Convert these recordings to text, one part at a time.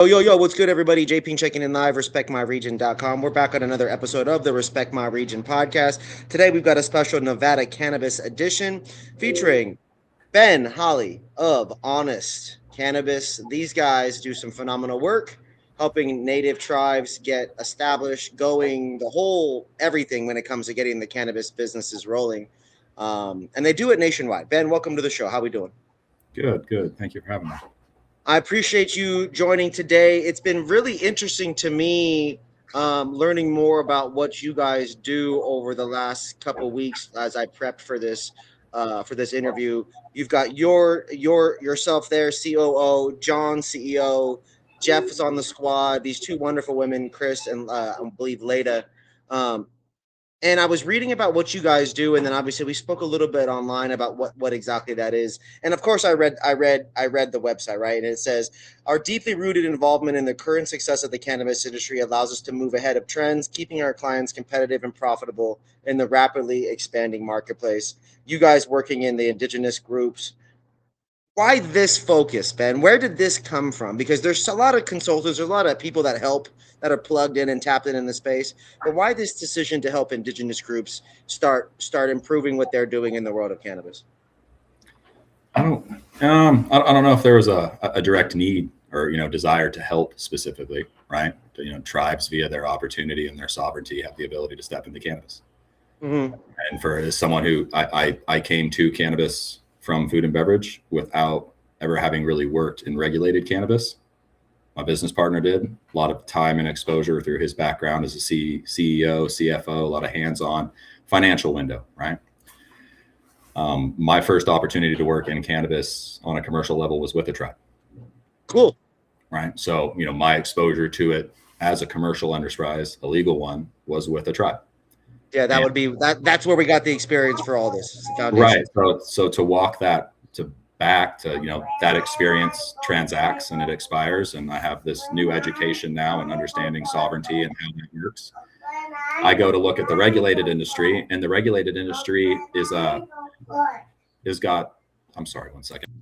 Yo, what's good, everybody? JP checking in live, respectmyregion.com. We're back on another episode of the Respect My Region podcast. Today, we've got a special Nevada Cannabis Edition featuring Ben Halley of Honest Cannabis. These guys do some phenomenal work helping native tribes get established, going, the whole everything when it comes to getting the cannabis businesses rolling. And they do it nationwide. Ben, welcome to the show. How we doing? Good. Thank you for having me. I appreciate you joining today. It's been really interesting to me learning more about what you guys do over the last couple of weeks as I prepped for this interview. You've got yourself there, COO, John, CEO, Jeff is on the squad. These two wonderful women, Chris and I believe Leda. Um, and I was reading about what you guys do, and then obviously we spoke a little bit online about what exactly that is. And of course, I read the website, right, and it says our deeply rooted involvement in the current success of the cannabis industry allows us to move ahead of trends, keeping our clients competitive and profitable in the rapidly expanding marketplace. You guys working in the indigenous groups. Why this focus, Ben? Where did this come from? Because there's a lot of consultants, there's a lot of people that help that are plugged in and tapped in the space. But why this decision to help indigenous groups start improving what they're doing in the world of cannabis? I don't know if there was a direct need or desire to help specifically, right? Tribes via their opportunity and their sovereignty have the ability to step into cannabis. Mm-hmm. And as someone who I came to cannabis from food and beverage without ever having really worked in regulated cannabis. My business partner did. A lot of time and exposure through his background as a CEO, CFO, a lot of hands-on financial window, right? My first opportunity to work in cannabis on a commercial level was with a tribe. Cool. Right. So, my exposure to it as a commercial enterprise, a legal one, was with a tribe. Yeah, would be that's where we got the experience for all this. Right. So to walk that back to, that experience transacts and it expires. And I have this new education now and understanding sovereignty and how that works. I go to look at the regulated industry, and the regulated industry I'm sorry, one second.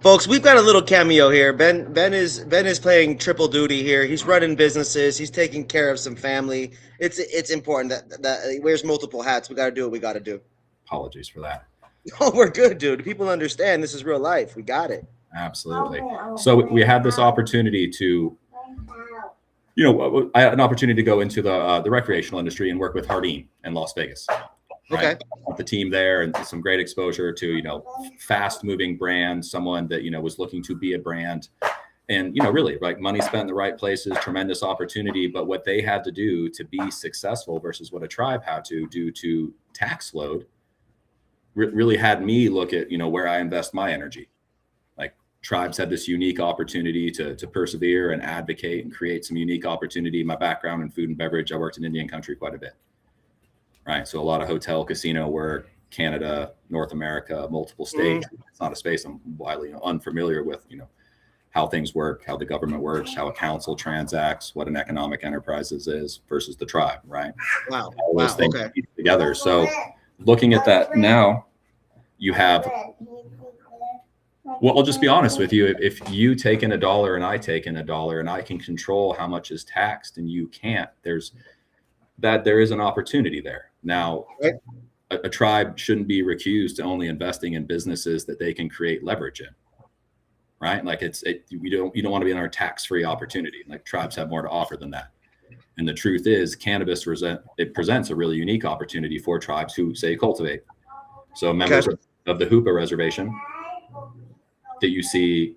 Folks, we've got a little cameo here. Ben is playing triple duty here. He's running businesses. He's taking care of some family. It's important that he wears multiple hats. We got to do what we got to do. Apologies for that. No, we're good, dude. People understand this is real life. We got it. Absolutely. So we had this opportunity to, I had an opportunity to go into the recreational industry and work with Hardin in Las Vegas. Right? Okay. With the team there and some great exposure to, fast moving brand, someone that, was looking to be a brand and, really like money spent in the right places, tremendous opportunity. But what they had to do to be successful versus what a tribe had to do to tax load really had me look at, where I invest my energy. Like tribes had this unique opportunity to persevere and advocate and create some unique opportunity. My background in food and beverage, I worked in Indian country quite a bit. Right. So a lot of hotel, casino work, Canada, North America, multiple states. Mm-hmm. It's not a space I'm widely unfamiliar with, how things work, how the government works, how a council transacts, what an economic enterprise is versus the tribe. Right. Wow. All those things together. So looking at that now, you have, well, I'll just be honest with you. If you take in $1 and I take in $1 and I can control how much is taxed and you can't, there is an opportunity there. Now, a tribe shouldn't be recused to only investing in businesses that they can create leverage in, right? Like you don't want to be in our tax-free opportunity. Like tribes have more to offer than that. And the truth is, cannabis presents a really unique opportunity for tribes who say cultivate. So members of the Hoopa reservation that you see,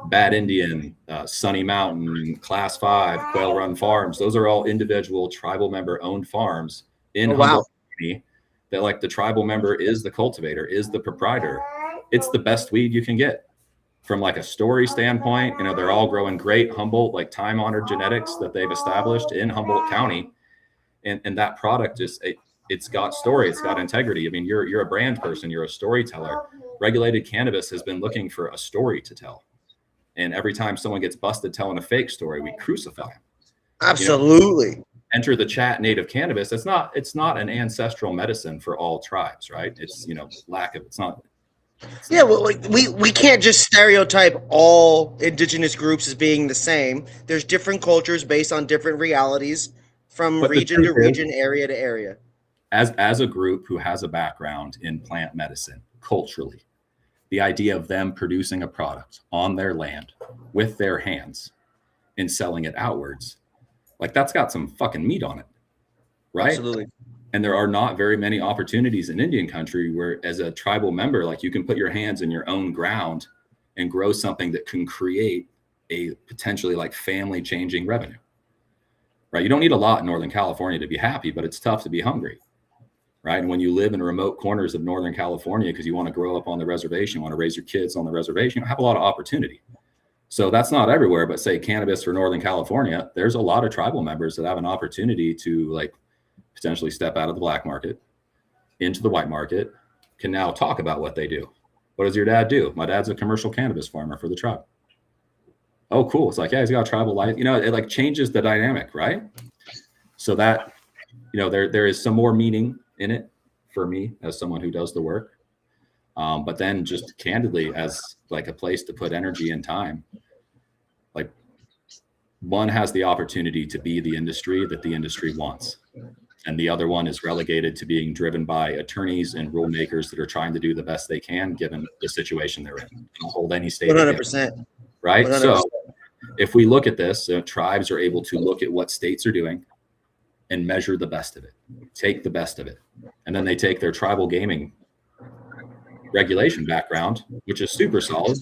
Bad Indian, Sunny Mountain, Class 5, Quail Run Farms. Those are all individual tribal member owned farms in Humboldt County that like the tribal member is the cultivator, is the proprietor. It's the best weed you can get from like a story standpoint. They're all growing great Humboldt, like time honored genetics that they've established in Humboldt County. And that product it's got story, it's got integrity. I mean, you're a brand person, you're a storyteller. Regulated cannabis has been looking for a story to tell. And every time someone gets busted telling a fake story, we crucify them. Absolutely. Enter the chat native cannabis. It's not an ancestral medicine for all tribes, right? It's, it's not So, Yeah, well, we can't just stereotype all indigenous groups as being the same. There's different cultures based on different realities from but the region to truth is, region, area to area. as a group who has a background in plant medicine, culturally, the idea of them producing a product on their land with their hands and selling it outwards, like that's got some fucking meat on it, right? Absolutely. And there are not very many opportunities in Indian country where, as a tribal member, like you can put your hands in your own ground and grow something that can create a potentially like family changing revenue, right? You don't need a lot in Northern California to be happy, but it's tough to be hungry, right? And when you live in remote corners of Northern California because you want to grow up on the reservation, want to raise your kids on the reservation, you have a lot of opportunity. So that's not everywhere, but say cannabis for Northern California, there's a lot of tribal members that have an opportunity to like potentially step out of the black market into the white market, can now talk about what they do. What does your dad do? My dad's a commercial cannabis farmer for the tribe. Oh, cool. It's like, yeah, he's got a tribal life. You know, it like changes the dynamic, right? So that, you know, there is some more meaning in it for me as someone who does the work. But then just candidly as like a place to put energy and time, like one has the opportunity to be the industry that the industry wants. And the other one is relegated to being driven by attorneys and rule makers that are trying to do the best they can given the situation they're in. Don't hold any state 100%. right? 100%. So if we look at this, tribes are able to look at what states are doing and measure the best of it, take the best of it. And then they take their tribal gaming regulation background, which is super solid,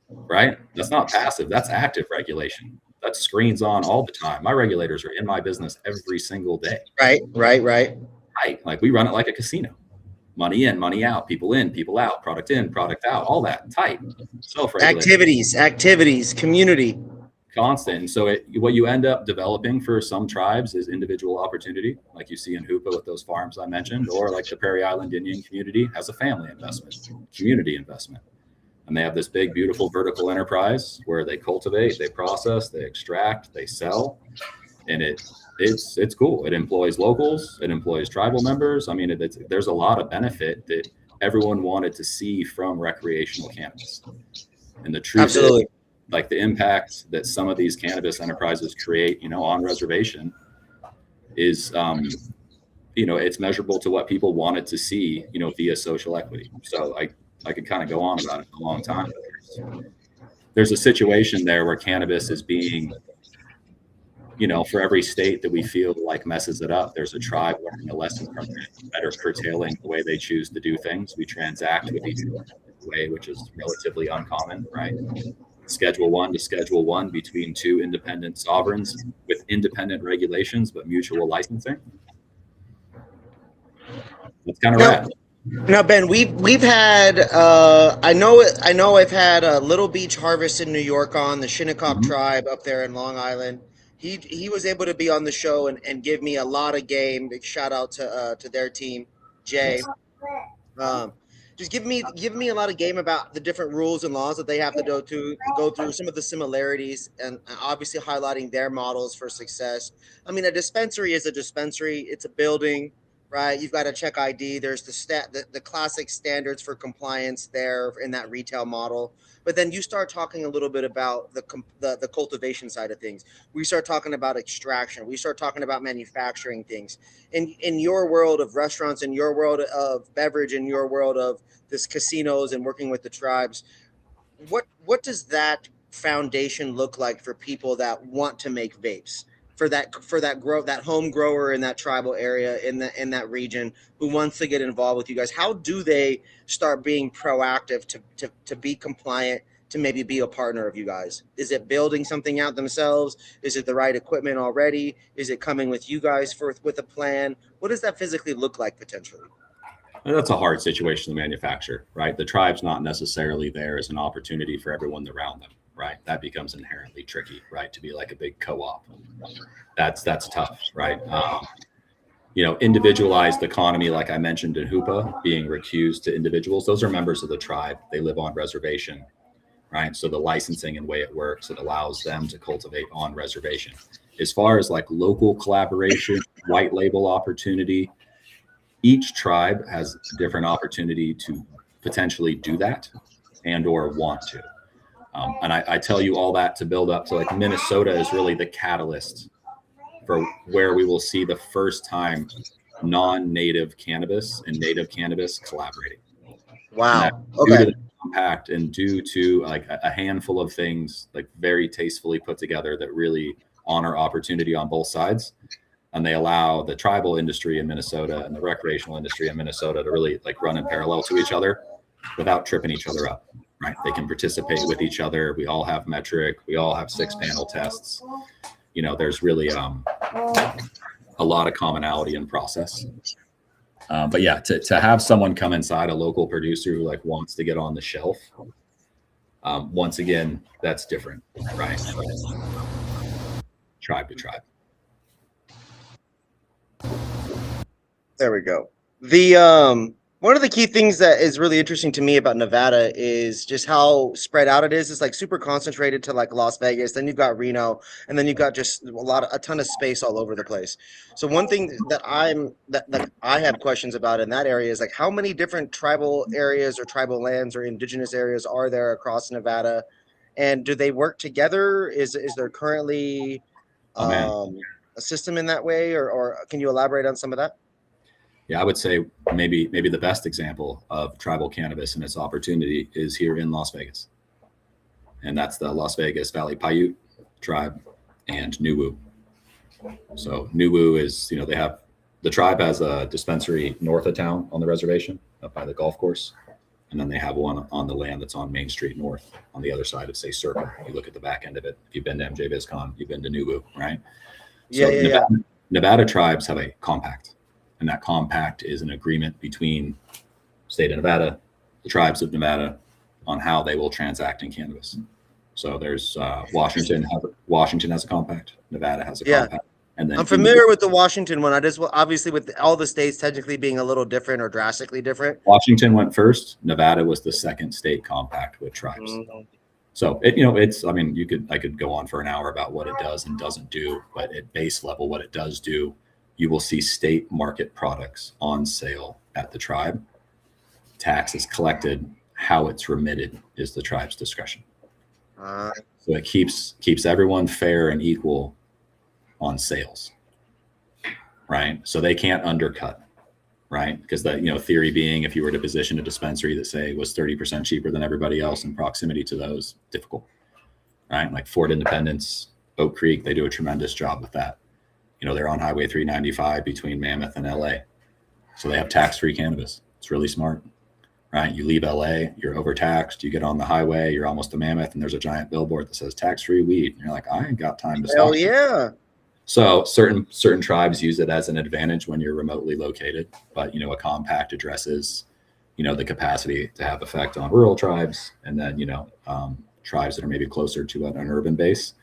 right? That's not passive, that's active regulation. That screens on all the time. My regulators are in my business every single day. Right. Right. Like we run it like a casino. Money in, money out, people in, people out, product in, product out, all that tight. Self-regulation. Activities, community. Constant. And so what you end up developing for some tribes is individual opportunity, like you see in Hoopa with those farms I mentioned, or like the Prairie Island Indian community has a family investment, community investment. And they have this big, beautiful vertical enterprise where they cultivate, they process, they extract, they sell. And it's cool. It employs locals, it employs tribal members. I mean, there's a lot of benefit that everyone wanted to see from recreational cannabis. And the truth Absolutely. is, like the impact that some of these cannabis enterprises create, you know, on reservation is, you know, it's measurable to what people wanted to see, you know, via social equity. So I could kind of go on about it for a long time. There's a situation there where cannabis is being, you know, for every state that we feel like messes it up, there's a tribe learning a lesson from it, better curtailing the way they choose to do things. We transact with each other in a way which is relatively uncommon, right? Schedule 1 to Schedule 1 between two independent sovereigns with independent regulations but mutual licensing. That's kind of rad. Now, Ben, we've had I know I've had a Little Beach Harvest in New York on the Shinnecock tribe up there in Long Island. He was able to be on the show and give me a lot of game. Big shout out to their team, Jay. Just give me a lot of game about the different rules and laws that they have to go through, some of the similarities, and obviously highlighting their models for success. I mean, a dispensary is a dispensary. It's a building. Right, you've got to check ID. There's the classic standards for compliance there in that retail model. But then you start talking a little bit about the cultivation side of things. We start talking about extraction. We start talking about manufacturing things. In your world of restaurants, in your world of beverage, in your world of this casinos and working with the tribes, what does that foundation look like for people that want to make vapes? For that home grower in that tribal area in that region who wants to get involved with you guys, how do they start being proactive to be compliant, to maybe be a partner of you guys? Is it building something out themselves? Is it the right equipment already? Is it coming with you guys with a plan? What does that physically look like potentially? That's a hard situation to manufacture, right? The tribe's not necessarily there as an opportunity for everyone around them, right? That becomes inherently tricky, right? To be like a big co-op, that's tough, right? You know, individualized economy, like I mentioned in Hoopa, being recused to individuals, those are members of the tribe. They live on reservation, right? So the licensing and way it works, it allows them to cultivate on reservation. As far as like local collaboration, white label opportunity, each tribe has a different opportunity to potentially do that and or want to. And I tell you all that to build up to, like, Minnesota is really the catalyst for where we will see the first time non-native cannabis and native cannabis collaborating. Wow. Due to the compact and due to like a handful of things, like very tastefully put together, that really honor opportunity on both sides. And they allow the tribal industry in Minnesota and the recreational industry in Minnesota to really like run in parallel to each other without tripping each other up, right? They can participate with each other. We all have metric. We all have 6 panel tests. You know, there's really a lot of commonality in process. But yeah, to have someone come inside, a local producer who like wants to get on the shelf, once again, that's different, right? Tribe to tribe. There we go. The one of the key things that is really interesting to me about Nevada is just how spread out it is. It's like super concentrated to like Las Vegas. Then you've got Reno, and then you've got just a ton of space all over the place. So one thing that I have questions about in that area is like how many different tribal areas or tribal lands or indigenous areas are there across Nevada, and do they work together? Is there currently a system in that way, or can you elaborate on some of that? Yeah, I would say maybe the best example of tribal cannabis and its opportunity is here in Las Vegas. And that's the Las Vegas Valley Paiute tribe and Nuwu. So Nuwu is, you know, the tribe has a dispensary north of town on the reservation up by the golf course. And then they have one on the land that's on Main Street North on the other side of, say, Circle. You look at the back end of it. If you've been to MJBizCon, you've been to Nuwu, right? So Nevada tribes have a compact. And that compact is an agreement between state of Nevada, the tribes of Nevada, on how they will transact in cannabis. So there's Washington has a compact, Nevada has a compact. And then I'm familiar with the Washington one. I just, obviously with all the states technically being a little different or drastically different. Washington went first. Nevada was the second state compact with tribes. Mm-hmm. So I could go on for an hour about what it does and doesn't do, but at base level, what it does do, you will see state market products on sale at the tribe. Tax is collected. How it's remitted is the tribe's discretion. So it keeps everyone fair and equal on sales, right? So they can't undercut, right? Because the theory being, if you were to position a dispensary that say was 30% cheaper than everybody else in proximity to those, difficult, right? Like Fort Independence, Oak Creek, they do a tremendous job with that. You know, they're on Highway 395 between Mammoth and LA. So they have tax-free cannabis. It's really smart, right? You leave LA, you're overtaxed, you get on the highway, you're almost to Mammoth, and there's a giant billboard that says tax-free weed. And you're like, I ain't got time to stop. Hell yeah. So certain tribes use it as an advantage when you're remotely located. But, a compact addresses, the capacity to have effect on rural tribes, and then, tribes that are maybe closer to an urban base.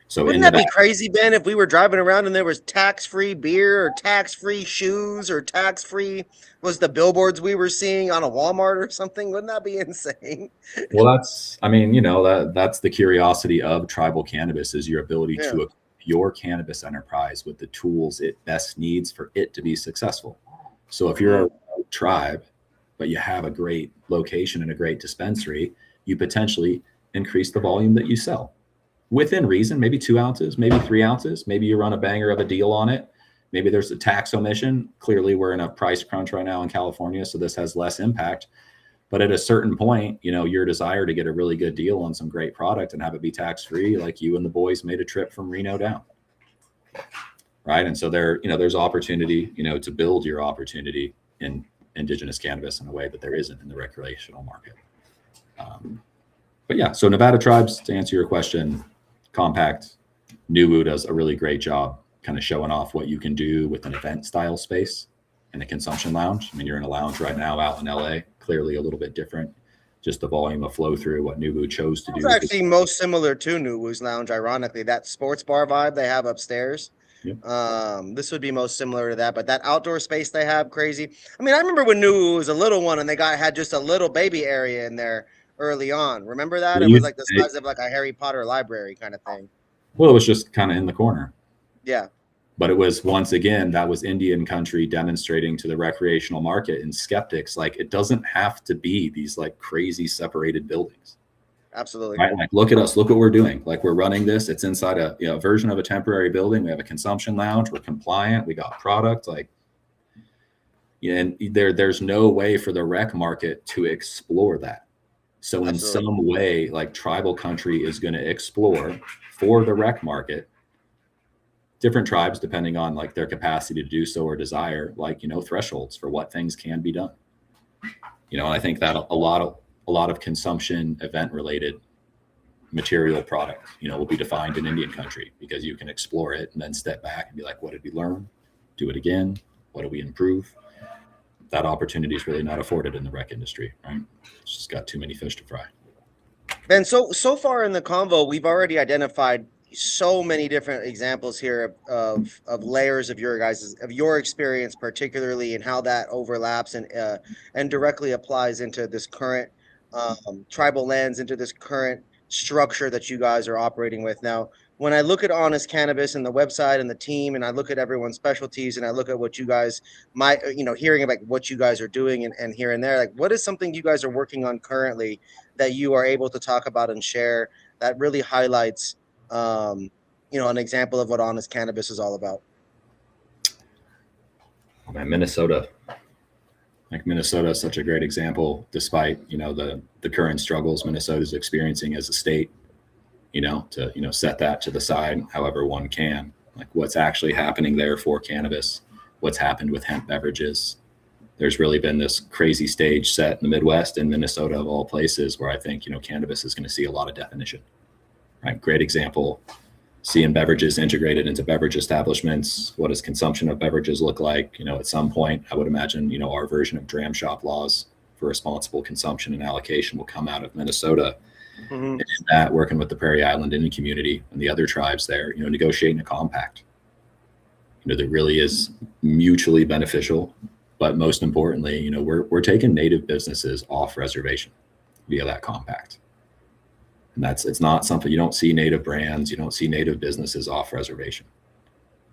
So wouldn't that be crazy, Ben, if we were driving around and there was tax-free beer or tax-free shoes or tax-free was the billboards we were seeing on a Walmart or something? Wouldn't that be insane? Well, that's the curiosity of tribal cannabis, is your ability to equip your cannabis enterprise with the tools it best needs for it to be successful. So if you're a tribe, but you have a great location and a great dispensary, you potentially increase the volume that you sell. Within reason, maybe 2 ounces, maybe 3 ounces, maybe you run a banger of a deal on it. Maybe there's a tax omission. Clearly we're in a price crunch right now in California, so this has less impact. But at a certain point, your desire to get a really good deal on some great product and have it be tax-free, like you and the boys made a trip from Reno down. Right. And so there's opportunity, to build your opportunity in indigenous cannabis in a way that there isn't in the recreational market. But yeah, so Nevada tribes, to answer your question, compact. Nuwu does a really great job kind of showing off what you can do with an event style space in a consumption lounge. I mean, you're in a lounge right now out in LA, clearly a little bit different. Just the volume of flow through what Nuwu chose to do. It's actually most similar to Nuwu's lounge, ironically, that sports bar vibe they have upstairs. Yeah. This would be most similar to that, but that outdoor space they have, crazy. I mean, I remember when Nuwu was a little one and they had just a little baby area in there early on. Remember that? It was like the size of like a Harry Potter library kind of thing. Well, it was just kind of in the corner. Yeah. But it was, once again, that was Indian country demonstrating to the recreational market and skeptics, like, it doesn't have to be these like crazy separated buildings. Absolutely. Right? Like, look at us, look what we're doing. Like, we're running this. It's inside a version of a temporary building. We have a consumption lounge. We're compliant. We got product. Like, and there's no way for the rec market to explore that. So in some way, like, tribal country is going to explore for the rec market, different tribes, depending on like their capacity to do so or desire, like, thresholds for what things can be done. And I think that a lot of consumption event related material product, will be defined in Indian country, because you can explore it and then step back and be like, what did we learn? Do it again. What do we improve? That opportunity is really not afforded in the rec industry, right? It's just got too many fish to fry. Ben, so far in the convo, we've already identified so many different examples here of layers of your experience, particularly, and how that overlaps and directly applies into this current tribal lens, into this current structure that you guys are operating with now. When I look at Honest Cannabis and the website and the team, and I look at everyone's specialties, and I look at what you guys might, hearing about what you guys are doing and here and there, like, what is something you guys are working on currently that you are able to talk about and share that really highlights, an example of what Honest Cannabis is all about? Man, Minnesota. Like, Minnesota is such a great example, despite, the current struggles Minnesota is experiencing as a state, to set that to the side however one can. Like, what's actually happening there for cannabis, what's happened with hemp beverages. There's really been this crazy stage set in the Midwest, in Minnesota of all places, where I think, cannabis is going to see a lot of definition. Right? Great example. Seeing beverages integrated into beverage establishments. What does consumption of beverages look like? At some point, I would imagine, our version of dram shop laws for responsible consumption and allocation will come out of Minnesota. Mm-hmm. And in that, working with the Prairie Island Indian community and the other tribes there, negotiating a compact, that really is mutually beneficial. But most importantly, we're taking native businesses off reservation via that compact. And it's not something, you don't see native brands, you don't see native businesses off reservation.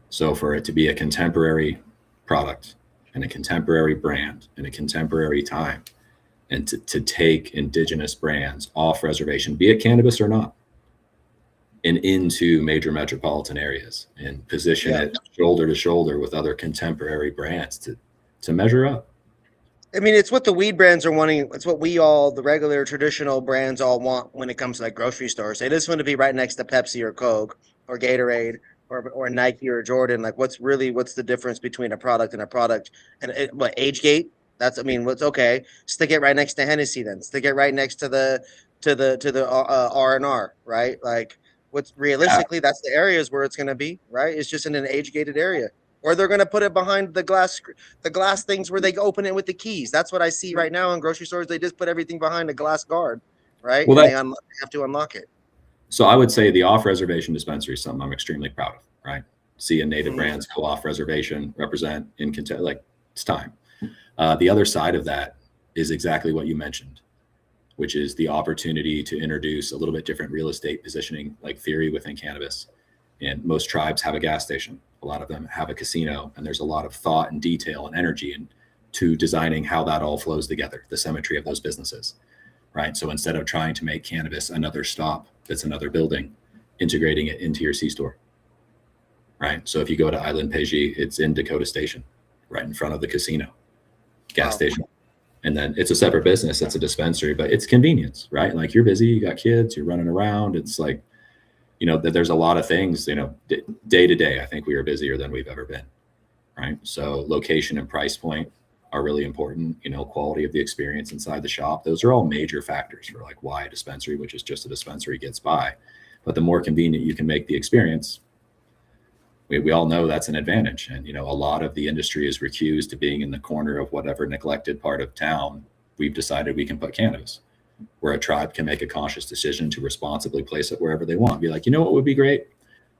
So for it to be a contemporary product and a contemporary brand in a contemporary time, and to take indigenous brands off reservation, be it cannabis or not, and into major metropolitan areas, and position it shoulder to shoulder with other contemporary brands to measure up. I mean, it's what the weed brands are wanting. It's what the regular traditional brands all want when it comes to like grocery stores. They just want to be right next to Pepsi or Coke or Gatorade or Nike or Jordan. Like, what's the difference between a product and a product? And what, age gate? What's okay? Stick it right next to Hennessy, then stick it right next to the R&R, right? Like, what's realistically, that's the areas where it's going to be, right? It's just in an age gated area. Or they're going to put it behind the glass things where they open it with the keys. That's what I see right now in grocery stores. They just put everything behind a glass guard, right? Well, and they have to unlock it. So I would say the off-reservation dispensary is something I'm extremely proud of, right? Seeing native brands go off reservation, represent in content, like, it's time. The other side of that is exactly what you mentioned, which is the opportunity to introduce a little bit different real estate positioning, like theory within cannabis. And most tribes have a gas station. A lot of them have a casino, and there's a lot of thought and detail and energy into designing how that all flows together, the symmetry of those businesses, right? So instead of trying to make cannabis another stop that's another building, integrating it into your C-store, right? So if you go to Island Peji, it's in Dakota Station, right in front of the casino, gas station. And then it's a separate business, it's a dispensary, but it's convenience, right? Like, you're busy, you got kids, you're running around. It's like, there's a lot of things, day to day, I think we are busier than we've ever been, right? So location and price point are really important, quality of the experience inside the shop. Those are all major factors for like why a dispensary, which is just a dispensary, gets by. But the more convenient you can make the experience, we all know that's an advantage. And, a lot of the industry is recused to being in the corner of whatever neglected part of town we've decided we can put cannabis, where a tribe can make a conscious decision to responsibly place it wherever they want. Be like, what would be great?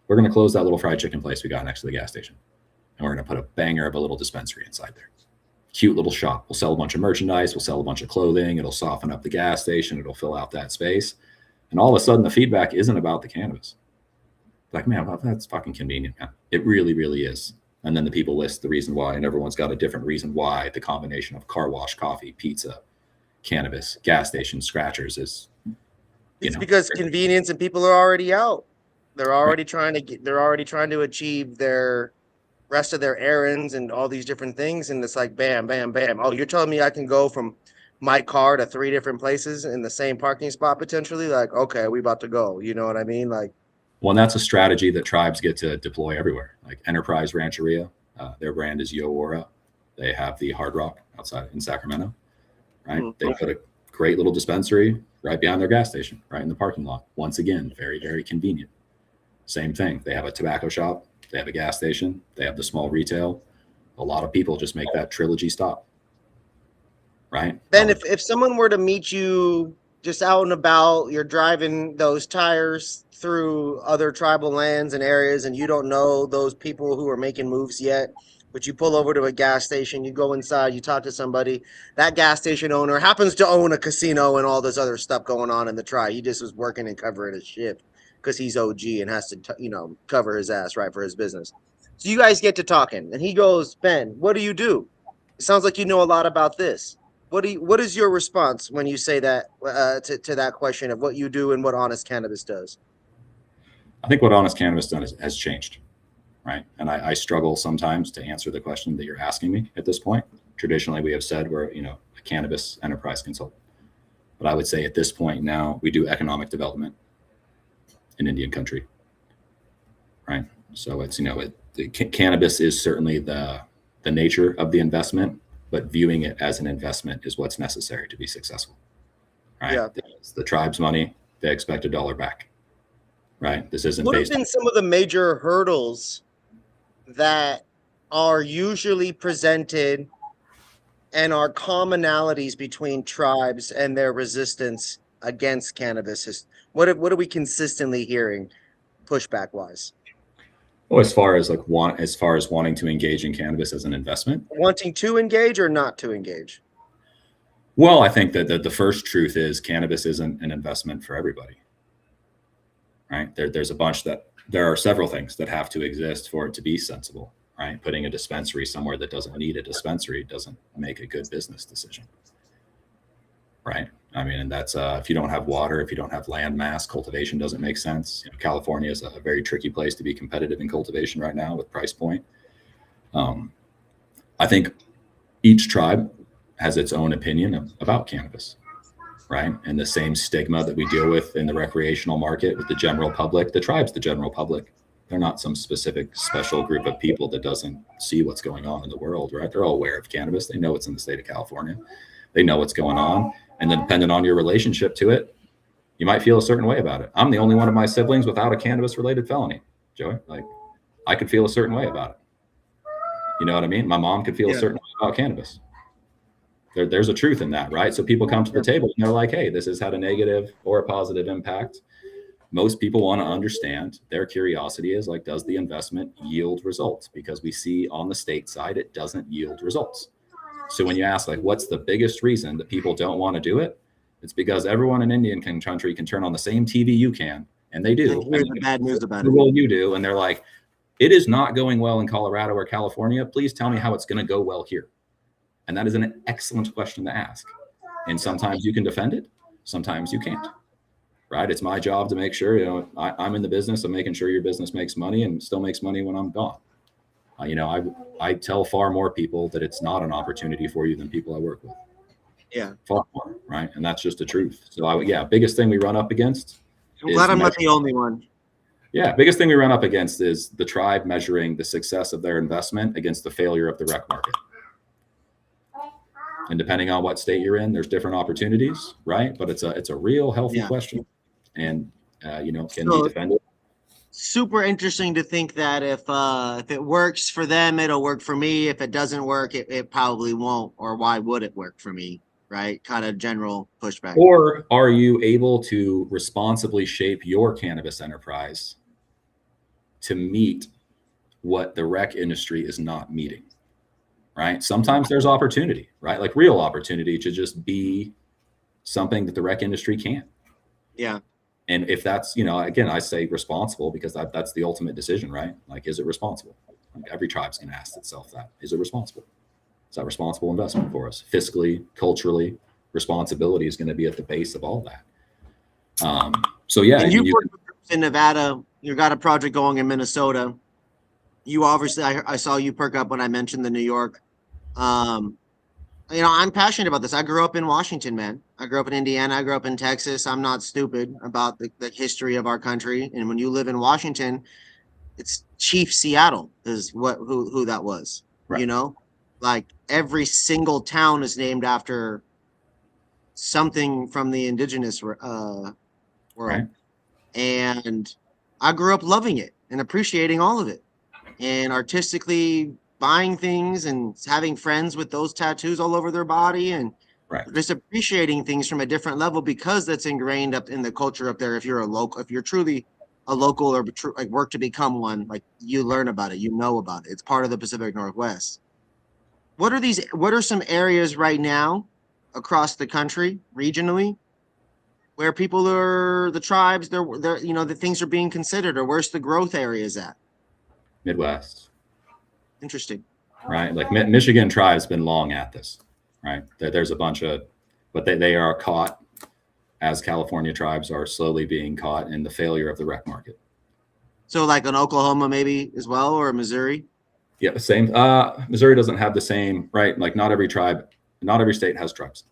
We're going to close that little fried chicken place we got next to the gas station, and we're going to put a banger of a little dispensary inside there. Cute little shop. We'll sell a bunch of merchandise. We'll sell a bunch of clothing. It'll soften up the gas station. It'll fill out that space. And all of a sudden, the feedback isn't about the cannabis. Like, man, well, that's fucking convenient, man. It really, really is. And then the people list the reason why, and everyone's got a different reason why the combination of car wash, coffee, pizza, cannabis, gas station, scratchers is, It's because convenience and people are already out. They're already trying to achieve their rest of their errands and all these different things. And it's like, bam, bam, bam. Oh, you're telling me I can go from my car to 3 different places in the same parking spot potentially? Like, okay, we about to go. You know what I mean? Like, well, that's a strategy that tribes get to deploy everywhere. Like Enterprise Rancheria, their brand is Yo Aura. They have the Hard Rock outside in Sacramento, right? They put a great little dispensary right behind their gas station, right in the parking lot. Once again, very, very convenient. Same thing. They have a tobacco shop. They have a gas station. They have the small retail. A lot of people just make that trilogy stop, right? Ben, if someone were to meet you just out and about, you're driving those tires through other tribal lands and areas, and you don't know those people who are making moves yet, but you pull over to a gas station, you go inside, you talk to somebody. That gas station owner happens to own a casino and all this other stuff going on in the tribe. He just was working and covering his shift because he's OG and has to, cover his ass, right, for his business. So you guys get to talking, and he goes, Ben, what do you do? It sounds like you know a lot about this. What is your response when you say that to that question of what you do and what Honest Cannabis does? I think what Honest Cannabis has changed, right? And I struggle sometimes to answer the question that you're asking me at this point. Traditionally, we have said we're a cannabis enterprise consultant, but I would say at this point now we do economic development in Indian country, right? So it's cannabis is certainly the nature of the investment, but viewing it as an investment is what's necessary to be successful, right? Yeah. It's the tribe's money. They expect $1 back, right? This isn't what have been some of the major hurdles that are usually presented and are commonalities between tribes and their resistance against cannabis? What are we consistently hearing pushback wise? Well, as far as wanting to engage in cannabis as an investment, wanting to engage or not to engage. Well, I think that the first truth is cannabis isn't an investment for everybody, right? There are several things that have to exist for it to be sensible, right? Putting a dispensary somewhere that doesn't need a dispensary doesn't make a good business decision, right? I mean, and that's if you don't have water, if you don't have land mass, cultivation doesn't make sense. California is a very tricky place to be competitive in cultivation right now with price point. I think each tribe has its own opinion about cannabis, right? And the same stigma that we deal with in the recreational market with the general public, the tribe's the general public. They're not some specific special group of people that doesn't see what's going on in the world, right? They're all aware of cannabis. They know it's in the state of California. They know what's going on. And then depending on your relationship to it, you might feel a certain way about it. I'm the only one of my siblings without a cannabis related felony, Joey. Like, I could feel a certain way about it. You know what I mean? My mom could feel a certain way about cannabis. There's a truth in that, right? So people come to the table and they're like, hey, this has had a negative or a positive impact. Most people want to understand. Their curiosity is like, does the investment yield results? Because we see on the state side, it doesn't yield results. So when you ask, like, what's the biggest reason that people don't want to do it? It's because everyone in Indian country can turn on the same TV you can, and they do. And hear the bad news about it. You do, and they're like, it is not going well in Colorado or California. Please tell me how it's going to go well here. And that is an excellent question to ask. And sometimes you can defend it, sometimes you can't. Right? It's my job to make sure, I'm in the business of making sure your business makes money and still makes money when I'm gone. I tell far more people that it's not an opportunity for you than people I work with. Yeah. Far more, right? And that's just the truth. So biggest thing we run up against. I'm glad I'm not the only one. Yeah. Biggest thing we run up against is the tribe measuring the success of their investment against the failure of the rec market. And depending on what state you're in, there's different opportunities, right? But it's a real healthy question. And, can you defend it? Super interesting to think that if it works for them, it'll work for me. If it doesn't work, it probably won't. Or why would it work for me? Right? Kind of general pushback. Or are you able to responsibly shape your cannabis enterprise to meet what the rec industry is not meeting? Right? Sometimes there's opportunity, right? Like real opportunity to just be something that the rec industry can't. Yeah. And if that's, again, I say responsible because that's the ultimate decision, right? Like, is it responsible? Like, every tribe's going to ask itself that. Is it responsible? Is that responsible investment for us? Fiscally, culturally, responsibility is going to be at the base of all that. So yeah, And you've worked with groups in Nevada. You got a project going in Minnesota. You obviously, I saw you perk up when I mentioned the New York. I'm passionate about this. I grew up in Washington, man. I grew up in Indiana. I grew up in Texas. I'm not stupid about the history of our country. And when you live in Washington, it's Chief Seattle is who that was. right. Like every single town is named after something from the indigenous world. Right. And I grew up loving it and appreciating all of it, and artistically buying things and having friends with those tattoos all over their body, and right. just appreciating things from a different level because that's ingrained up in the culture up there. If you're truly a local or like work to become one, like you learn about it, you know about it. It's part of the Pacific Northwest. What are some areas right now across the country, regionally, where people are the tribes, the things are being considered, or where's the growth areas at? Midwest. Interesting. Right. Like Michigan tribe's been long at this, right? There's a bunch of, but they are caught as California tribes are slowly being caught in the failure of the rec market. So like in Oklahoma maybe as well, or Missouri? Yeah, same. Missouri doesn't have the same, right? Like not every state has tribes.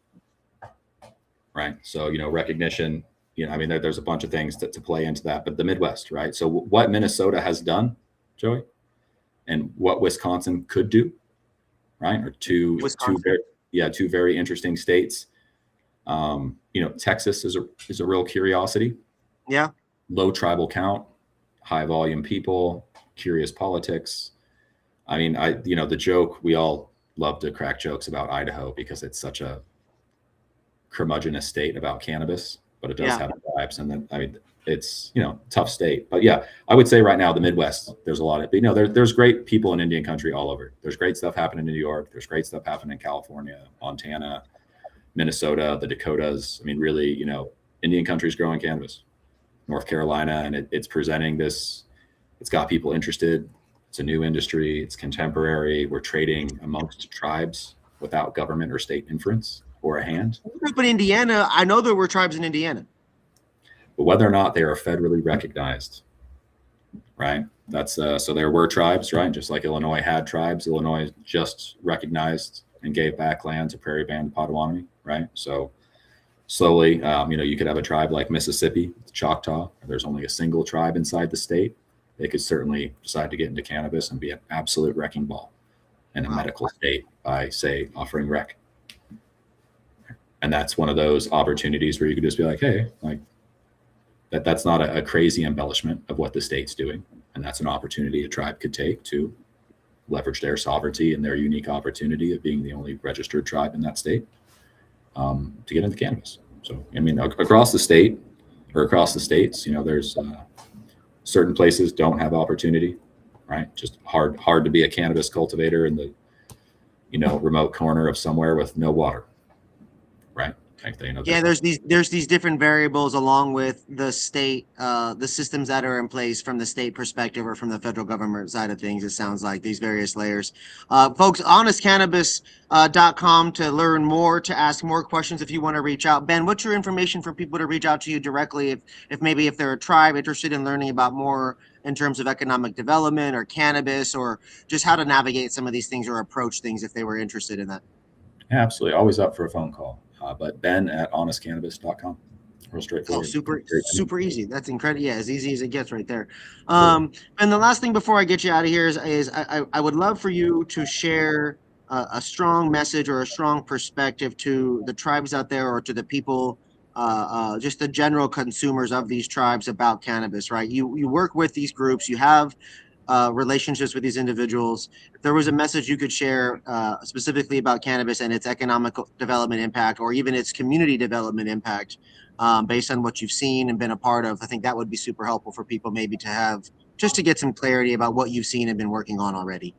Right. So, recognition, I mean, there's a bunch of things to play into that, but the Midwest, right? So what Minnesota has done, Joey, and what Wisconsin could do, right? Or two very interesting states. Texas is a real curiosity. Yeah. Low tribal count, high volume people, curious politics. I mean, the joke, we all love to crack jokes about Idaho because it's such a curmudgeonous state about cannabis, but it does have tribes. And then, I mean, it's, tough state. But yeah, I would say right now, the Midwest, there's a lot of, there's great people in Indian country all over. There's great stuff happening in New York. There's great stuff happening in California, Montana, Minnesota, the Dakotas. I mean, really, Indian country is growing cannabis. North Carolina, and it's presenting this, it's got people interested. It's a new industry. It's contemporary. We're trading amongst tribes without government or state inference or a hand. But Indiana, I know there were tribes in Indiana. But whether or not they are federally recognized, right? That's so there were tribes, right? Just like Illinois had tribes. Illinois just recognized and gave back land to Prairie Band Potawatomi, right? So slowly, you could have a tribe like Mississippi, Choctaw. There's only a single tribe inside the state. They could certainly decide to get into cannabis and be an absolute wrecking ball in a medical state by, say, offering rec. And that's one of those opportunities where you could just be like, hey, like that's not a crazy embellishment of what the state's doing. And that's an opportunity a tribe could take to leverage their sovereignty and their unique opportunity of being the only registered tribe in that state to get into cannabis. So, I mean, across the state or across the states, there's certain places don't have opportunity, right? Just hard to be a cannabis cultivator in the, remote corner of somewhere with no water, right? There's these different variables along with the state, the systems that are in place from the state perspective or from the federal government side of things. It sounds like these various layers. Folks, honestcannabis.com to learn more, to ask more questions if you want to reach out. Ben, what's your information for people to reach out to you directly if they're a tribe interested in learning about more in terms of economic development or cannabis, or just how to navigate some of these things or approach things if they were interested in that? Absolutely. Always up for a phone call. But Ben at honestcannabis.com. Real straightforward. Oh, super easy. That's incredible. Yeah, as easy as it gets right there. And the last thing before I get you out of here is I would love for you to share a strong message or a strong perspective to the tribes out there, or to the people, just the general consumers of these tribes about cannabis, right? You work with these groups, you have relationships with these individuals. If there was a message you could share specifically about cannabis and its economic development impact, or even its community development impact, based on what you've seen and been a part of, I think that would be super helpful for people maybe to have, just to get some clarity about what you've seen and been working on already.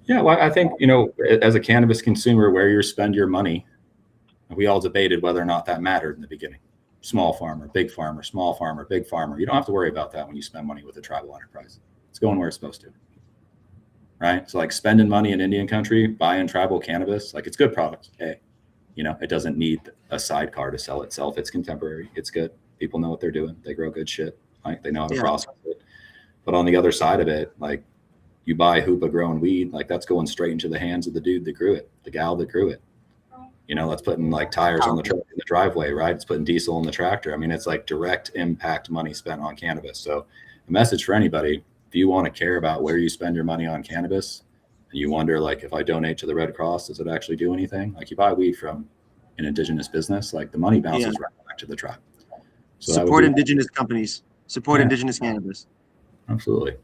Yeah, well, I think, as a cannabis consumer, where you spend your money, we all debated whether or not that mattered in the beginning. small farmer, big farmer, small farmer, big farmer. You don't have to worry about that when you spend money with a tribal enterprise. It's going where it's supposed to. Right? So like spending money in Indian country, buying tribal cannabis, like it's good product. Hey, you know, it doesn't need a sidecar to sell itself. It's contemporary. It's good. People know what they're doing. They grow good shit. Like they know how to process it. But on the other side of it, like you buy hoopah grown weed, like that's going straight into the hands of the dude that grew it, the gal that grew it. You know, that's putting like tires on the truck in the driveway, right? It's putting diesel in the tractor. I mean, it's like direct impact money spent on cannabis. So a message for anybody, if you want to care about where you spend your money on cannabis and you wonder like, if I donate to the Red Cross, does it actually do anything? Like you buy weed from an indigenous business, like the money bounces right back to the tribe. So support indigenous companies, support indigenous cannabis. Absolutely.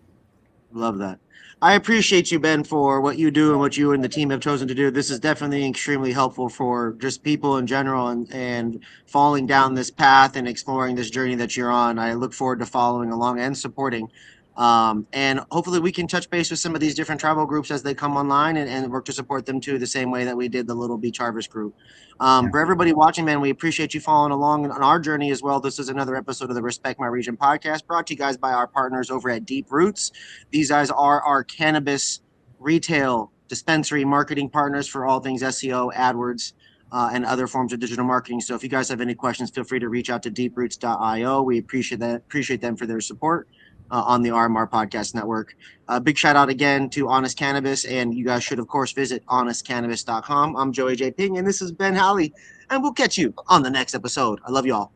Love that. I appreciate you, Ben, for what you do and what you and the team have chosen to do. This is definitely extremely helpful for just people in general and falling down this path and exploring this journey that you're on. I look forward to following along and supporting. And hopefully we can touch base with some of these different tribal groups as they come online and work to support them too, the same way that we did the Little Beach Harvest group. For everybody watching, man, we appreciate you following along on our journey as well. This is another episode of the Respect My Region podcast, brought to you guys by our partners over at Deep Roots. These guys are our cannabis retail dispensary marketing partners for all things SEO, AdWords, and other forms of digital marketing. So if you guys have any questions, feel free to reach out to deeproots.io. We appreciate them for their support on the RMR Podcast Network. Big shout out again to Honest Cannabis, and you guys should, of course, visit honestcannabis.com. I'm Joey J. Ping, and this is Ben Halley, and we'll catch you on the next episode. I love you all.